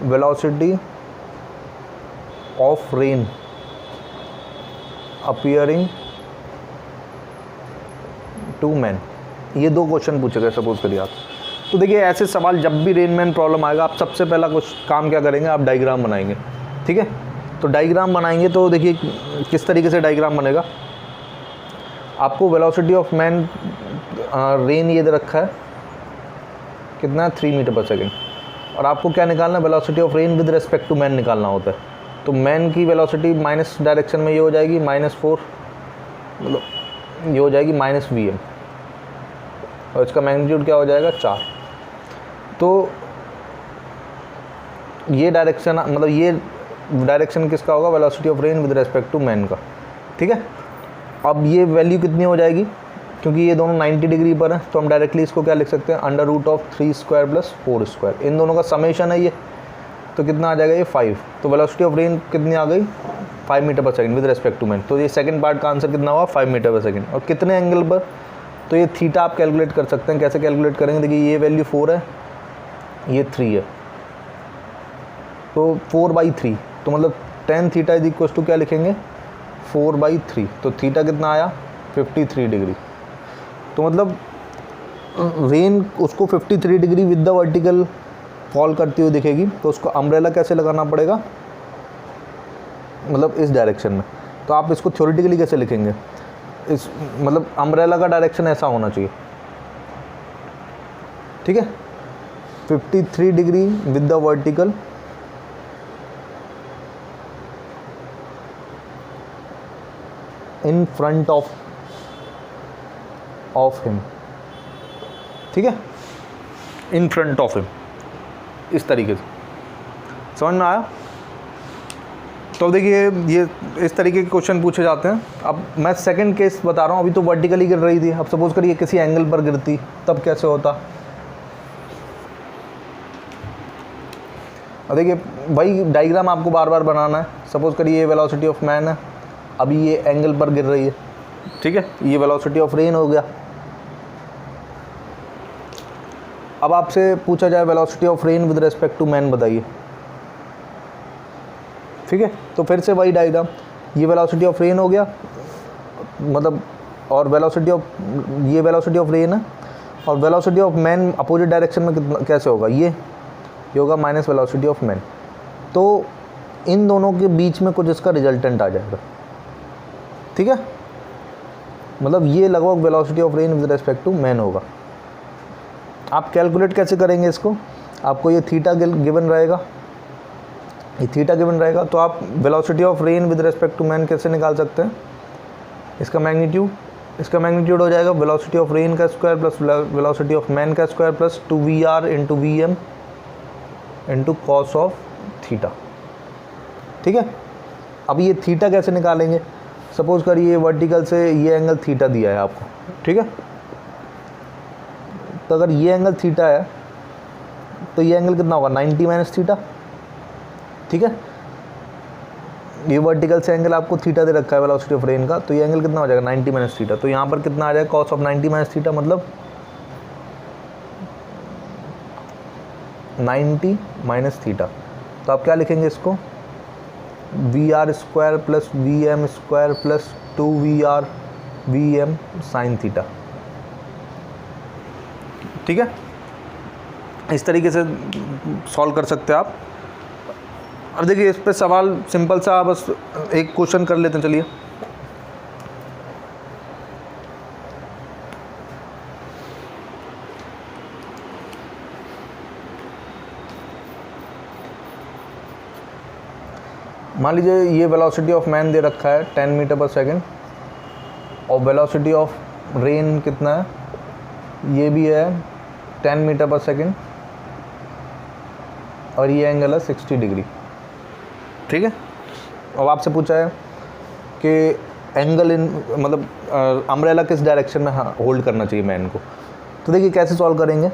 velocity of rain appearing to man. ये 2 क्वेश्चन पूछे गए सपोज करिए आप। तो देखिए ऐसे सवाल जब भी रेन मैन प्रॉब्लम आएगा, आप सबसे पहला कुछ काम क्या करेंगे, आप डायग्राम बनाएंगे, ठीक है। तो डायग्राम बनाएंगे तो देखिए किस तरीके से डायग्राम बनेगा। आपको वेलोसिटी ऑफ मैन रेन ये दे रखा है कितना, 3 मीटर पर सेकेंड, और आपको क्या निकालना है, velocity of rain with respect to man निकालना होता है। तो मैन की वेलोसिटी माइनस डायरेक्शन में ये हो जाएगी -4, मतलब ये हो जाएगी -vm, और इसका मैग्नीट्यूड क्या हो जाएगा 4। तो ये डायरेक्शन मतलब ये डायरेक्शन किसका होगा, velocity of rain with respect to man का, ठीक है। अब ये वैल्यू कितनी हो जाएगी, क्योंकि ये दोनों 90 डिग्री पर हैं, तो हम डायरेक्टली इसको क्या लिख सकते हैं, √3² + 4², इन दोनों का समेशन है ये, तो कितना आ जाएगा ये 5। तो वेलोसिटी ऑफ रेन कितनी आ गई, 5 मीटर पर second with respect to man. तो ये सेकंड पार्ट का आंसर कितना हुआ, 5 मीटर पर सेकंड। और कितने एंगल पर, तो ये थीटा आप कैलकुलेट कर सकते हैं। कैसे कैलकुलेट करेंगे, देखिए ये वैल्यू 4 है, ये 3 है, तो 4/3, तो मतलब tan theta is equal to क्या लिखेंगे, 4/3। तो थीटा कितना आया, 53 डिग्री। तो मतलब रेन उसको 53 degree with the vertical fall करती हुई दिखेगी, तो उसको अम्ब्रेला कैसे लगाना पड़ेगा, मतलब इस डायरेक्शन में। तो आप इसको थ्योरेटिकली कैसे लिखेंगे, इस मतलब अम्ब्रेला का डायरेक्शन ऐसा होना चाहिए, ठीक है। 53 degree with the vertical in front of him, ठीक है, इन फ्रंट ऑफ हिम, इस तरीके से। समझ में आया। तो देखिए ये इस तरीके के क्वेश्चन पूछे जाते हैं। अब मैं सेकंड केस बता रहा हूँ, अभी तो वर्टिकली गिर रही थी, अब सपोज करिए किसी एंगल पर गिरती, तब कैसे होता। अब देखिए भाई डायग्राम आपको बार बार बनाना है। सपोज करिए ये वेलोसिटी ऑफ मैन है, अभी ये एंगल पर गिर रही है, ठीक है, ये वेलोसिटी ऑफ रेन हो गया। अब आपसे पूछा जाए velocity of rain with respect to man बताइए, ठीक है। तो फिर से वही डायग्राम, ये वेलोसिटी ऑफ रेन हो गया, मतलब और वेलोसिटी ऑफ, ये वेलोसिटी ऑफ रेन है, और velocity of man opposite direction में कितना कैसे होगा, ये ये होगा माइनस वेलोसिटी ऑफ मैन। तो इन दोनों के बीच में कुछ इसका रिजल्टेंट आ जाएगा, ठीक है। मतलब ये लगभग velocity of rain with respect to man होगा। आप कैलकुलेट कैसे करेंगे इसको, आपको ये थीटा गिवन रहेगा, ये थीटा गिवन रहेगा, तो आप velocity of rain with respect to man कैसे निकाल सकते हैं, इसका मैग्नीट्यूड हो जाएगा वेलोसिटी ऑफ रेन का square plus velocity of man का square plus 2VR into VM into cos of theta, ठीक है। अब ये थीटा कैसे निकालेंगे, सपोज करिए वर्टिकल से ये एंगल थीटा दिया है आपको, ठीक है। तो अगर ये एंगल थीटा है तो ये एंगल कितना होगा 90 माइनस थीटा, ठीक है। ये वर्टिकल से एंगल आपको थीटा दे रखा है वेलोसिटी ऑफ रेन का, तो ये एंगल कितना हो जाएगा 90 माइनस थीटा। तो यहाँ पर कितना आ जाएगा कॉस ऑफ 90 माइनस थीटा, मतलब 90 माइनस थीटा। तो आप क्या लिखेंगे इसको, VR square plus VM square plus 2VR VM sign theta, ठीक है। इस तरीके से सॉल्व कर सकते हैं आप। अब देखिए इस पे सवाल सिंपल सा, बस एक क्वेश्चन कर लेते हैं, चलिए। मान लीजिए ये वेलोसिटी ऑफ मैन दे रखा है 10 मीटर पर सेकेंड और वेलोसिटी ऑफ रेन कितना है, ये भी है 10 मीटर पर सेकेंड और ये एंगल है 60 डिग्री, ठीक है। अब आपसे पूछा है कि एंगल इन मतलब अम्ब्रेला किस डायरेक्शन में होल्ड करना चाहिए मैन को। तो देखिए कैसे सॉल्व करेंगे,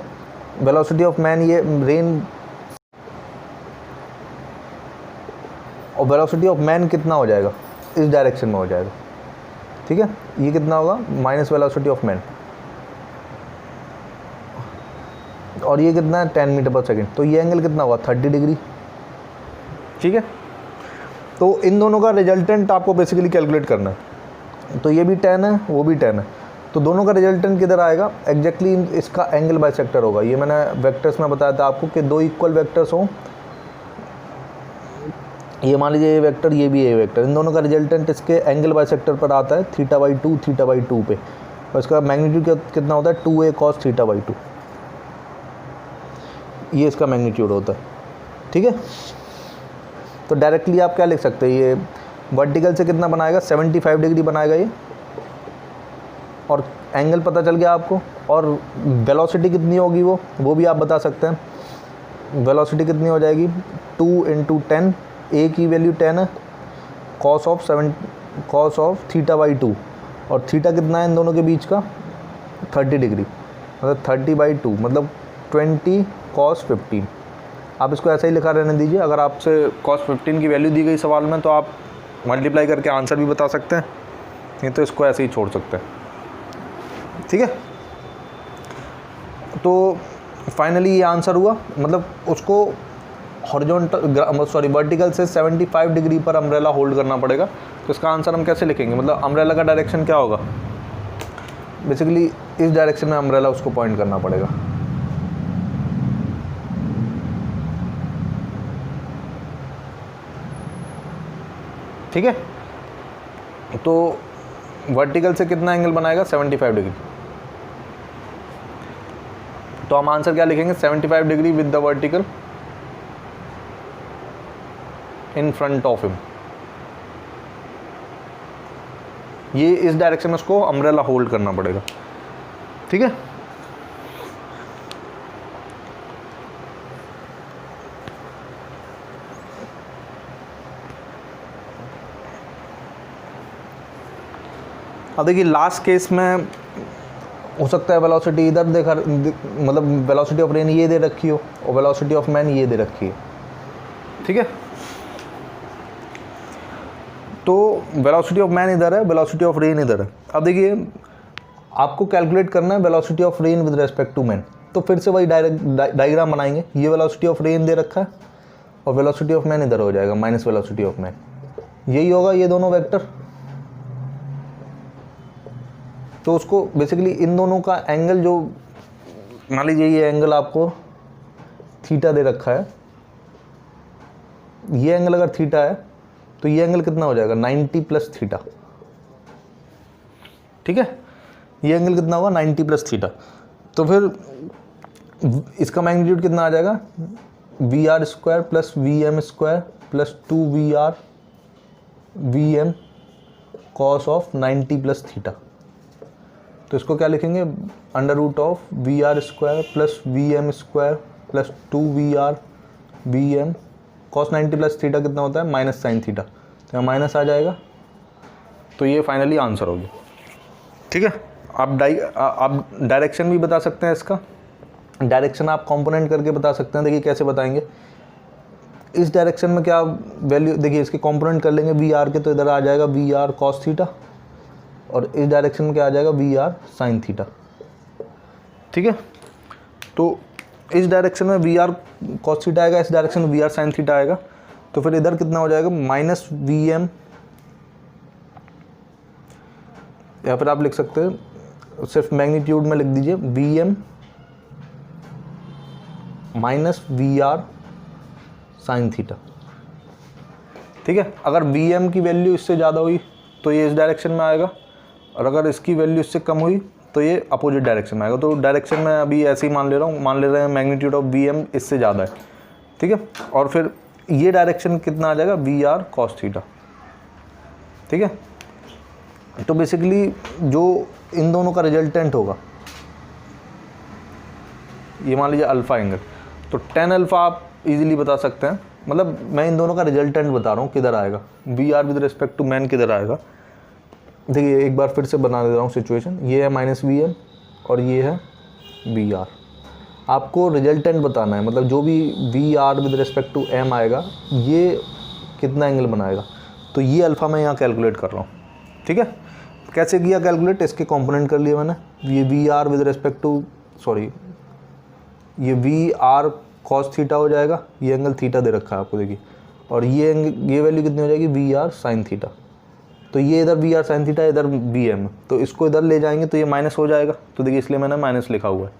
वेलोसिटी ऑफ मैन ये रेन और वेलोसिटी ऑफ मैन कितना हो जाएगा, इस डायरेक्शन में हो जाएगा, ठीक है। ये कितना होगा माइनस वेलोसिटी ऑफ मैन और ये कितना है 10 मीटर पर सेकेंड, तो ये एंगल कितना होगा 30 डिग्री, ठीक है। तो इन दोनों का रिजल्टेंट आपको बेसिकली कैलकुलेट करना है। तो ये भी 10 है, वो भी 10 है, तो दोनों का रिजल्टेंट किधर आएगा, एग्जैक्टली इसका एंगल बाइसेक्टर होगा। ये मैंने वेक्टर्स में बताया था आपको कि दो इक्वल वेक्टर्स हों, ये मान लीजिए ये वेक्टर, ये भी ये वेक्टर, इन दोनों का रिजल्टेंट इसके एंगल बाइसेक्टर पर आता है θ/2 पे, और इसका मैग्नीट्यूड कितना होता है 2a cos θ/2, ये इसका मैग्नीट्यूड होता है, ठीक है। तो डायरेक्टली आप क्या लिख सकते हैं, ये वर्टिकल से कितना बनाएगा 75 डिग्री बनाएगा ये, और एंगल पता चल गया आपको, और वेलोसिटी कितनी होगी वो भी आप बता सकते हैं। वेलोसिटी कितनी हो जाएगी 2 × 10, a की वैल्यू 10 है, cos ऑफ θ/2, और थीटा कितना है इन दोनों के बीच का 30 डिग्री, मतलब 30/2 मतलब 20 cos 15। आप इसको ऐसा ही लिखा रहने दीजिए। अगर आपसे cos 15 की वैल्यू दी गई सवाल में तो आप मल्टीप्लाई करके आंसर भी बता सकते हैं, नहीं तो इसको ऐसे ही छोड़ सकते हैं, ठीक है। तो फाइनली ये आंसर हुआ, मतलब उसको वर्टिकल से 75 डिग्री पर अम्ब्रेला होल्ड करना पड़ेगा। तो इसका आंसर हम कैसे लिखेंगे, मतलब अम्ब्रेला का डायरेक्शन क्या होगा, बेसिकली इस डायरेक्शन में अम्ब्रेला उसको पॉइंट करना पड़ेगा, ठीक है। तो वर्टिकल से कितना एंगल बनाएगा 75 डिग्री, तो हम आंसर क्या लिखेंगे 75 degree with the vertical in front of him. ये इस डायरेक्शन में उसको अम्ब्रेला होल्ड करना पड़ेगा, ठीक है। अब देखिए लास्ट केस में हो सकता है वेलोसिटी इधर मतलब वेलोसिटी ऑफ रेन ये दे रखी हो और वेलोसिटी ऑफ मैन ये दे रखी है, ठीक है। तो वेलोसिटी ऑफ मैन इधर है, वेलोसिटी ऑफ रेन इधर है। अब देखिए आपको कैलकुलेट करना है velocity of rain with respect to man, तो फिर से वही डायग्राम बनाएंगे। ये वेलोसिटी ऑफ रेन दे रखा है और वेलोसिटी ऑफ मैन इधर हो जाएगा माइनस वेलोसिटी ऑफ मैन, यही होगा ये दोनों वेक्टर। तो उसको बेसिकली इन दोनों का एंगल जो मान लीजिए ये एंगल आपको थीटा दे रखा है, ये एंगल अगर थीटा है तो ये एंगल कितना हो जाएगा 90 प्लस थीटा, ठीक है, ये एंगल कितना होगा 90 प्लस थीटा। तो फिर इसका मैग्नीट्यूड कितना आ जाएगा V R square plus V M square plus 2 V R V M cos of 90 plus theta. तो इसको क्या लिखेंगे, under root of V R square plus V M square plus 2 V R V M cos 90 plus theta कितना होता है minus sine theta, तो यहाँ minus आ जाएगा। तो ये फाइनली आंसर हो गया, ठीक है। आप डायरेक्शन भी बता सकते हैं, इसका डायरेक्शन आप कंपोनेंट करके बता सकते हैं। देखिए कैसे बताएंगे, इस डायरेक्शन में क्या वैल्यू, देखिए इसके कंपोनेंट कर लेंगे वी आर के, तो इधर आ जाएगा वी आर कॉस थीटा, और इस डायरेक्शन में क्या आ जाएगा वी आर साइन थीटा, ठीक है। तो इस डायरेक्शन में वी आर कॉस थीटा आएगा, इस डायरेक्शन में वी आर साइन थीटा आएगा। तो फिर इधर कितना हो जाएगा माइनस वी एम, या फिर आप लिख सकते हैं सिर्फ मैग्नीट्यूड में लिख दीजिए V M minus V R sine theta, ठीक है। अगर वी एम की वैल्यू इससे ज़्यादा हुई तो ये इस डायरेक्शन में आएगा, और अगर इसकी वैल्यू इससे कम हुई तो ये अपोजिट डायरेक्शन में आएगा। तो डायरेक्शन में अभी ऐसे ही मान ले रहा हूँ, मान ले रहे हैं मैग्नीट्यूड ऑफ वी एम इससे ज़्यादा है, ठीक है। और फिर ये डायरेक्शन कितना आ जाएगा वी आर कॉस थीटा, ठीक है। तो बेसिकली जो इन दोनों का रिजल्टेंट होगा, ये मान लीजिए अल्फ़ा एंगल, तो टेन अल्फ़ा आप इजीली बता सकते हैं। मतलब मैं इन दोनों का रिजल्टेंट बता रहा हूँ किधर आएगा, V R with respect to man किधर आएगा। देखिए एक बार फिर से बना दे रहा हूँ सिचुएशन, ये है माइनस वी एम और ये है वी आर। आपको रिजल्टेंट बताना है, मतलब जो भी V R with respect to M आएगा ये कितना एंगल बनाएगा। तो ये अल्फ़ा मैं यहाँ कैलकुलेट कर रहा हूँ, ठीक है। कैसे किया कैलकुलेट, इसके कंपोनेंट कर लिए मैंने, ये V R with respect to ये वी आर कॉस थीटा हो जाएगा, ये एंगल थीटा दे रखा है आपको देखिए, और ये वैल्यू कितनी हो जाएगी वी आर साइन थीटा। तो ये इधर वी आर साइन थीटा, इधर वी एम, तो इसको इधर ले जाएंगे तो ये माइनस हो जाएगा, तो देखिए इसलिए मैंने माइनस लिखा हुआ है।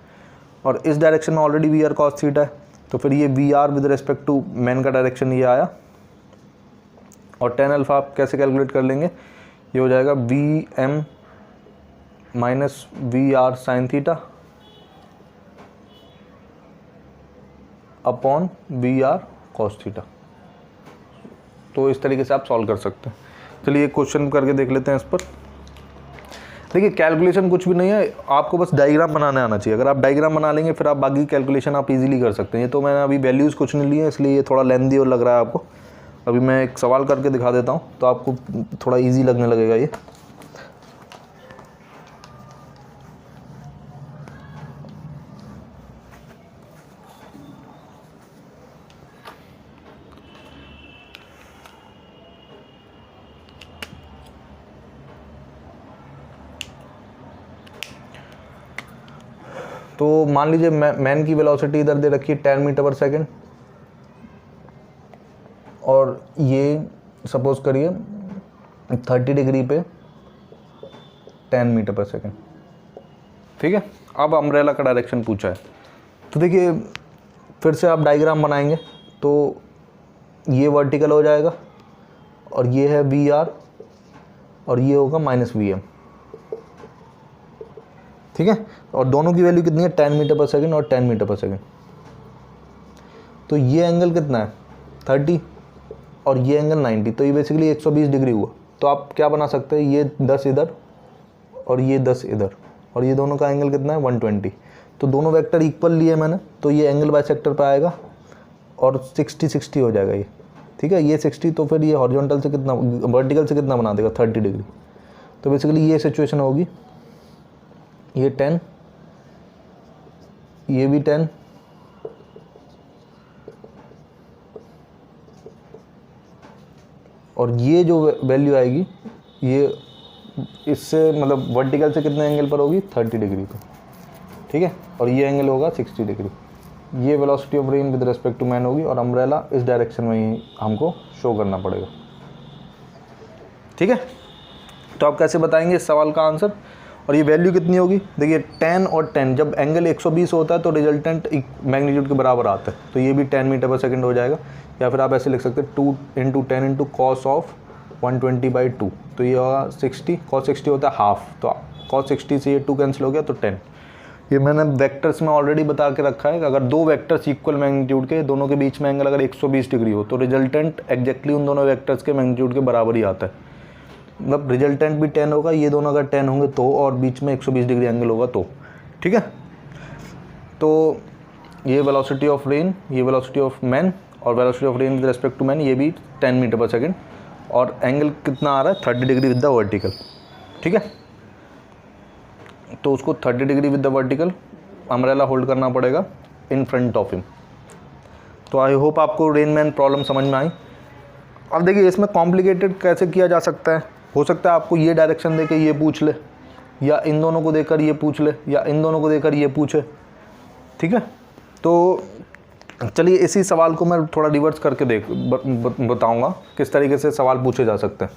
और इस डायरेक्शन में already V R cos theta है, तो फिर ये V R with respect to man का डायरेक्शन ये आया। और टेन अल्फ़ा आप कैसे कैलकुलेट कर लेंगे, ये हो जाएगा V M minus V R sine theta upon V R cos theta. तो इस तरीके से आप सॉल्व कर सकते हैं। चलिए एक क्वेश्चन करके देख लेते हैं इस पर। देखिए कैलकुलेशन कुछ भी नहीं है, आपको बस डायग्राम बनाने आना चाहिए। अगर आप डायग्राम बना लेंगे फिर आप बाकी कैलकुलेशन आप इजीली कर सकते हैं। ये तो मैंने अभी वैल्यूज़ कुछ नहीं लिए, इसलिए ये थोड़ा लेंथी और लग रहा है आपको। अभी मैं एक सवाल करके दिखा देता हूँ तो आपको थोड़ा ईजी लगने लगेगा ये। तो मान लीजिए मैन की वेलोसिटी इधर दे रखी है 10 मीटर पर सेकेंड, और ये सपोज करिए 30 डिग्री पे 10 मीटर पर सेकेंड, ठीक है। अब अम्ब्रेला का डायरेक्शन पूछा है, तो देखिए फिर से आप डायग्राम बनाएंगे तो ये वर्टिकल हो जाएगा, और ये है वी आर, और ये होगा माइनस वी एम, ठीक है। और दोनों की वैल्यू कितनी है 10 मीटर पर सेकेंड और 10 मीटर पर सेकेंड। तो ये एंगल कितना है 30 और ये एंगल 90, तो ये बेसिकली 120 डिग्री हुआ। तो आप क्या बना सकते हैं, ये 10 इधर और ये 10 इधर, और ये दोनों का एंगल कितना है 120। तो दोनों वेक्टर इक्वल लिए मैंने, तो ये एंगल बाइसेक्टर पर आएगा और 60-60 हो जाएगा ये, ठीक है। ये 60, तो फिर ये हॉरिजॉन्टल से कितना, वर्टिकल से कितना बना देगा 30 डिग्री। तो बेसिकली ये सिचुएशन होगी, ये 10, ये भी 10, और ये जो वैल्यू आएगी ये इससे मतलब वर्टिकल से कितने एंगल पर होगी 30 डिग्री पे, ठीक है। और ये एंगल होगा 60 डिग्री। ये velocity of rain with respect to man होगी, और अम्ब्रेला इस डायरेक्शन में ही हमको शो करना पड़ेगा, ठीक है। तो आप कैसे बताएंगे इस सवाल का आंसर। और ये वैल्यू कितनी होगी, देखिए 10 और 10, जब एंगल 120 होता है तो रिजल्टेंट मैग्नीट्यूड के बराबर आता है, तो ये भी 10 मीटर पर सेकंड हो जाएगा। या फिर आप ऐसे लिख सकते हैं 2 × 10 × cos ऑफ 120/2, तो ये होगा 60, cos 60 होता है हाफ, तो cos 60 से ये 2 कैंसिल हो गया तो 10। ये मैंने वेक्टर्स में ऑलरेडी बता के रखा है कि अगर दो वेक्टर्स इक्वल मैग्नीट्यूड के, दोनों के बीच में एंगल अगर 120 डिग्री हो तो रिजल्टेंट एग्जैक्टली उन दोनों वेक्टर्स के मैग्नीट्यूड के बराबर ही आता है। मतलब रिजल्टेंट भी 10 होगा, ये दोनों अगर 10 होंगे तो, और बीच में 120 डिग्री एंगल होगा तो, ठीक है। तो ये वेलोसिटी ऑफ रेन, ये वेलोसिटी ऑफ मैन, और velocity of rain with respect to man ये भी 10 मीटर पर सेकेंड, और एंगल कितना आ रहा है 30 डिग्री विद द वर्टिकल, ठीक है। तो उसको 30 degree with the vertical umbrella hold करना पड़ेगा इन फ्रंट ऑफ हिम। तो आई होप आपको रेन मैन प्रॉब्लम समझ में आई। अब देखिए इसमें कॉम्प्लिकेटेड कैसे किया जा सकता है, हो सकता है आपको ये डायरेक्शन देकर ये पूछ ले, या इन दोनों को देकर ये पूछ ले, या इन दोनों को देकर ये पूछे, ठीक है। तो चलिए इसी सवाल को मैं थोड़ा रिवर्स करके बताऊंगा किस तरीके से सवाल पूछे जा सकते हैं।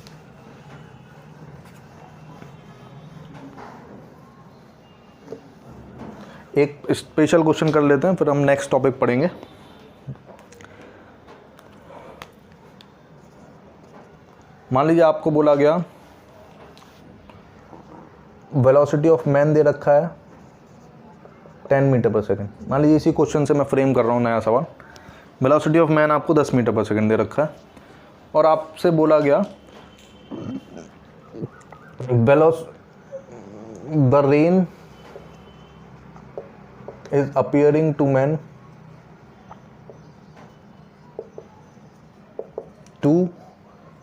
एक स्पेशल क्वेश्चन कर लेते हैं, फिर हम नेक्स्ट टॉपिक पढ़ेंगे। मान लीजिए आपको बोला गया वेलोसिटी ऑफ मैन दे रखा है 10 मीटर पर सेकंड। मान लीजिए इसी क्वेश्चन से मैं फ्रेम कर रहा हूँ नया सवाल। वेलोसिटी ऑफ मैन आपको 10 मीटर पर सेकंड दे रखा है, और आपसे बोला गया the rain is appearing to man to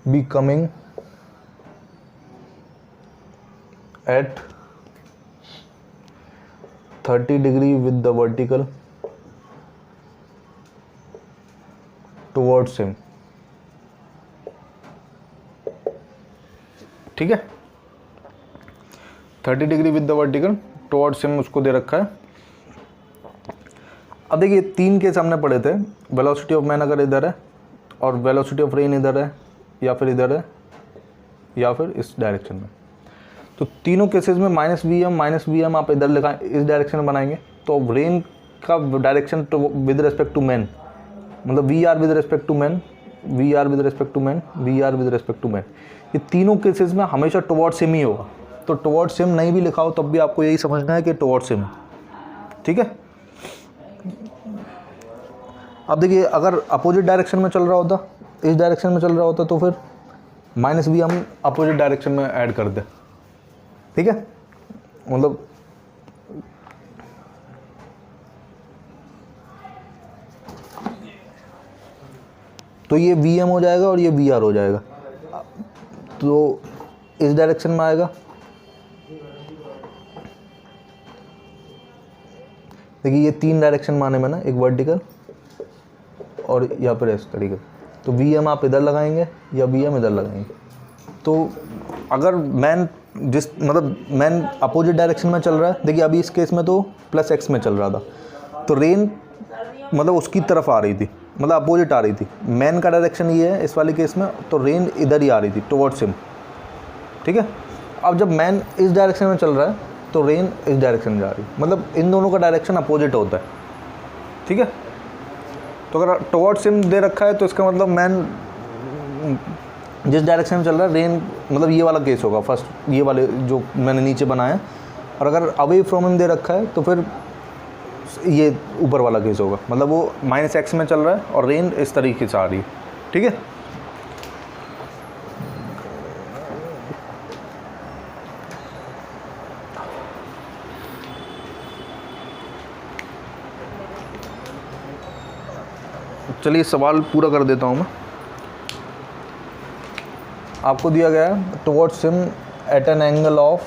be coming at 30 degree with the vertical towards him, ठीक है। 30 degree with the vertical towards him उसको दे रखा है। अब देखिए 3 केस हमने पढ़े थे, वेलोसिटी ऑफ मैन अगर इधर है, और वेलोसिटी ऑफ रेन इधर है, या फिर इधर है, या फिर इस डायरेक्शन में। तो तीनों केसेस में -vm आप इधर लिखा इस डायरेक्शन में बनाएंगे, तो रेन का डायरेक्शन तो विद रिस्पेक्ट टू मैन, मतलब V R with respect to man, V R with respect to man, V R with respect to man, ये तीनों केसेस में हमेशा टुवर्ड्स हिम ही होगा। तो टुवर्ड्स हिम नहीं भी लिखा हो तब भी आपको यही समझना है कि टुवर्ड्स हिम, ठीक है। अब देखिए अगर अपोजिट डायरेक्शन में चल रहा होता, इस डायरेक्शन में चल रहा होता, तो फिर -v हम अपोजिट डायरेक्शन में ऐड कर दें, ठीक है। मतलब तो ये vm हो जाएगा और ये vr हो जाएगा, तो इस डायरेक्शन में आएगा। देखिए ये 3 डायरेक्शन माने में ना, एक वर्टिकल और या फिर इस तरीके, तो vm आप इधर लगाएंगे या vm इधर लगाएंगे। तो अगर मैन मैन अपोजिट डायरेक्शन में चल रहा है, देखिए अभी इस केस में तो +x में चल रहा था, तो रेन मतलब उसकी तरफ आ रही थी, मतलब अपोजिट आ रही थी। मैन का डायरेक्शन ये है इस वाले केस में, तो रेन इधर ही आ रही थी टुवर्ड्स हिम, ठीक है। अब जब मैन इस डायरेक्शन में चल रहा है तो रेन इस डायरेक्शन में जा रही है, मतलब इन दोनों का डायरेक्शन अपोजिट होता है, ठीक है। तो अगर टुवर्ड्स हिम दे रखा है तो इसका मतलब मैन जिस डायरेक्शन में चल रहा है, रेन मतलब ये वाला केस होगा फर्स्ट, ये वाले जो मैंने नीचे बनाया। और अगर अवे फ्रॉम हिम दे रखा है तो फिर ये ऊपर वाला केस होगा, मतलब वो -x में चल रहा है और रेन इस तरीके से आ रही है, ठीक है। चलिए सवाल पूरा कर देता हूँ मैं। आपको दिया गया है towards him at an angle of,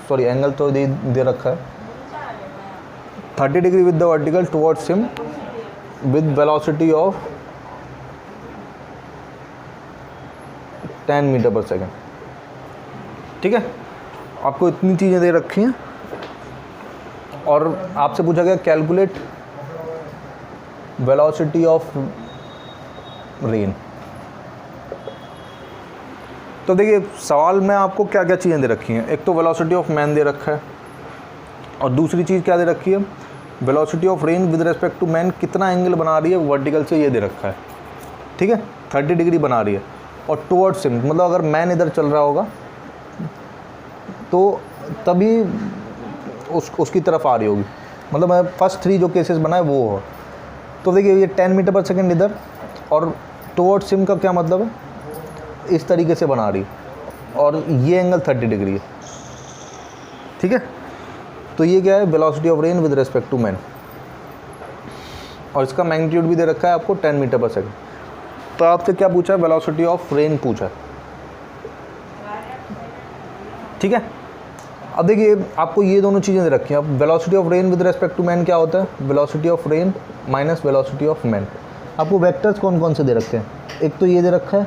sorry angle तो दे रखा है 30 degree with the vertical towards him with velocity of 10 metre पर सेकेंड, ठीक है। आपको इतनी चीज़ें दे रखी हैं और आपसे पूछा गया कैलकुलेट वेलोसिटी ऑफ रेन। तो देखिए सवाल में आपको क्या क्या चीज़ें दे रखी हैं। एक तो वेलोसिटी ऑफ मैन दे रखा है, और दूसरी चीज़ क्या दे रखी है, velocity of rain with respect to man कितना एंगल बना रही है वर्टिकल से, ये दे रखा है, ठीक है, 30 डिग्री बना रही है। और टुवर्ड्स हिम, मतलब अगर मैन इधर चल रहा होगा तो तभी उसकी तरफ आ रही होगी, मतलब मैं फर्स्ट 3 जो केसेस बनाए वो हो। तो देखिए ये 10 मीटर पर सेकेंड इधर, और टुवर्ड्स हिम का क्या मतलब है, इस तरीके से बना रही, और ये एंगल 30 डिग्री है, ठीक है। तो ये क्या है, velocity of rain with respect to man, और इसका मैग्नीट्यूड भी दे रखा है आपको 10 मीटर पर सेकेंड। तो आपसे क्या पूछा है, वेलोसिटी ऑफ रेन पूछा है, ठीक है। अब देखिए आपको ये दोनों चीज़ें दे रखी हैं। अब velocity of rain with respect to man क्या होता है, velocity of rain minus velocity of man. आपको वेक्टर्स कौन कौन से दे रखे हैं, एक तो ये दे रखा है,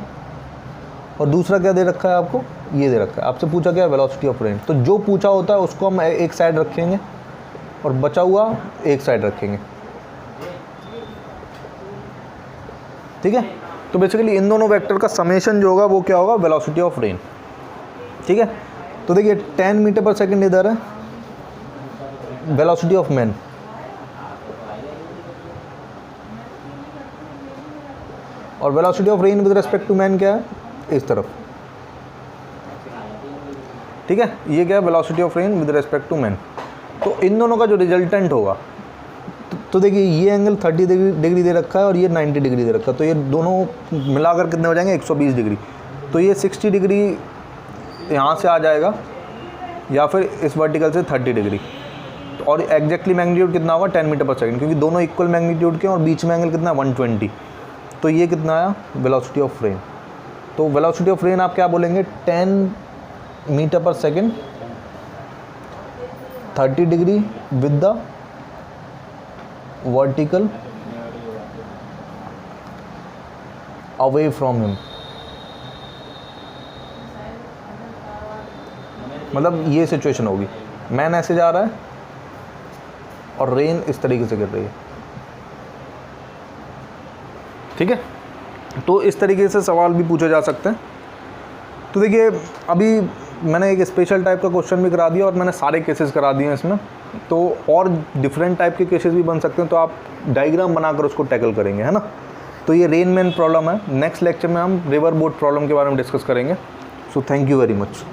और दूसरा क्या दे रखा है आपको, ये दे रखा है। आपसे पूछा क्या, वेलोसिटी ऑफ रेन। तो जो पूछा होता है उसको हम एक साइड रखेंगे और बचा हुआ एक साइड रखेंगे, ठीक है। तो बेसिकली इन दोनों वेक्टर का समेशन जो होगा वो क्या होगा, वेलोसिटी ऑफ रेन, ठीक है। तो देखिए 10 मीटर पर सेकेंड इधर है, वेलोसिटी ऑफ मैन, और velocity of rain with respect to man क्या है, इस तरफ, ठीक है। ये क्या है, velocity of rain with respect to man. तो इन दोनों का जो रिजल्टेंट होगा, तो देखिए ये एंगल 30 डिग्री दे रखा है और ये 90 डिग्री दे रखा है, तो ये दोनों मिलाकर कितने हो जाएंगे, 120 डिग्री। तो ये 60 डिग्री यहाँ से आ जाएगा, या फिर इस वर्टिकल से 30 डिग्री। और एग्जैक्टली मैग्नीट्यूड कितना होगा, 10 मीटर पर सेकेंड, क्योंकि दोनों इक्वल मैग्नीट्यूड के और बीच में एंगल कितना, 120। तो ये कितना आया, वेलोसिटी ऑफ रेन। तो वेलोसिटी ऑफ रेन आप क्या बोलेंगे, 10 मीटर पर second 30 degree with the vertical away from him. मतलब ये सिचुएशन होगी, मैन ऐसे जा रहा है और रेन इस तरीके से गिर रही है, ठीक है। तो इस तरीके से सवाल भी पूछे जा सकते हैं। तो देखिए अभी मैंने एक स्पेशल टाइप का क्वेश्चन भी करा दिया और मैंने सारे केसेस करा दिए हैं इसमें, तो और डिफरेंट टाइप के केसेस भी बन सकते हैं, तो आप डायग्राम बनाकर उसको टैकल करेंगे, है ना। तो ये रेन मैन प्रॉब्लम है। नेक्स्ट लेक्चर में हम रिवर बोट प्रॉब्लम के बारे में डिस्कस करेंगे। So thank you very much.